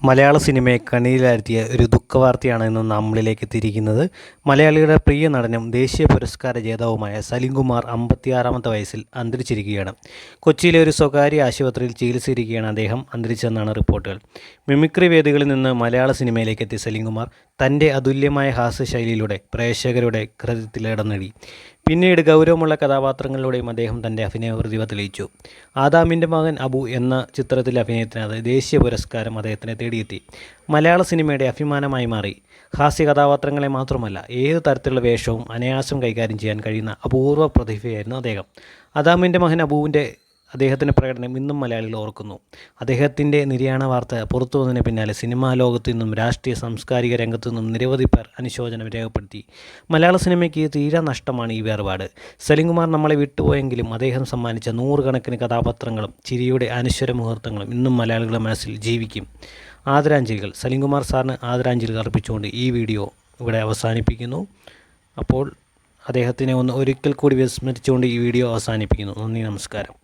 മലയാള സിനിമയെ കണ്ണീരിലാഴ്ത്തിയ ഒരു ദുഃഖവാർത്തയാണ് ഇന്ന് നമ്മളിലേക്ക് എത്തിയിരിക്കുന്നത്. മലയാളിയുടെ പ്രിയ നടനും ദേശീയ പുരസ്കാര ജേതാവുമായ സലിംകുമാർ 56-ാമത്തെ വയസ്സിൽ അന്തരിച്ചിരിക്കുകയാണ്. കൊച്ചിയിലെ ഒരു സ്വകാര്യ ആശുപത്രിയിൽ ചികിത്സയിരിക്കുകയാണ് അദ്ദേഹം അന്തരിച്ചതെന്നാണ് റിപ്പോർട്ടുകൾ. മിമിക്രി വേദികളിൽ നിന്ന് മലയാള സിനിമയിലേക്ക് എത്തിയ സലിംകുമാർ തൻ്റെ അതുല്യമായ ഹാസ്യശൈലിയിലൂടെ പ്രേക്ഷകരുടെ ഹൃദയത്തിൽ ഇടം നേടി. പിന്നീട് ഗൗരവമുള്ള കഥാപാത്രങ്ങളിലൂടെയും അദ്ദേഹം തൻ്റെ അഭിനയ പ്രതിഭ തെളിയിച്ചു. ആദാമിൻ്റെ മകൻ അബു എന്ന ചിത്രത്തിലെ അഭിനയത്തിന് ദേശീയ പുരസ്കാരം അദ്ദേഹത്തിനെ തേടിയെത്തി. മലയാള സിനിമയുടെ അഭിമാനമായി മാറി. ഹാസ്യ കഥാപാത്രങ്ങളെ മാത്രമല്ല, ഏത് തരത്തിലുള്ള വേഷവും അനായാസം കൈകാര്യം ചെയ്യാൻ കഴിയുന്ന അപൂർവ പ്രതിഭയായിരുന്നു അദ്ദേഹം. ആദാമിൻ്റെ മകൻ അബുവിൻ്റെ അദ്ദേഹത്തിൻ്റെ പ്രകടനം ഇന്നും മലയാളികൾ ഓർക്കുന്നു. അദ്ദേഹത്തിൻ്റെ നിര്യാണ വാർത്ത പുറത്തു വന്നതിന് പിന്നാലെ സിനിമാ ലോകത്തു നിന്നും രാഷ്ട്രീയ സാംസ്കാരിക രംഗത്തു നിന്നും നിരവധി പേർ അനുശോചനം രേഖപ്പെടുത്തി. മലയാള സിനിമയ്ക്ക് തീരാ നഷ്ടമാണ് ഈ വേർപാട്. സലിംകുമാർ നമ്മളെ വിട്ടുപോയെങ്കിലും അദ്ദേഹം സമ്മാനിച്ച 100 കണക്കിന് കഥാപാത്രങ്ങളും ചിരിയുടെ അനശ്വര മുഹൂർത്തങ്ങളും ഇന്നും മലയാളികളുടെ മനസ്സിൽ ജീവിക്കും. ആദരാഞ്ജലികൾ. സലിംകുമാർ സാറിന് ആദരാഞ്ജലികൾ അർപ്പിച്ചുകൊണ്ട് ഈ വീഡിയോ ഇവിടെ അവസാനിപ്പിക്കുന്നു. അപ്പോൾ അദ്ദേഹത്തിനെ ഒരിക്കൽ കൂടി വിസ്മരിച്ചുകൊണ്ട് ഈ വീഡിയോ അവസാനിപ്പിക്കുന്നു. നന്ദി, നമസ്കാരം.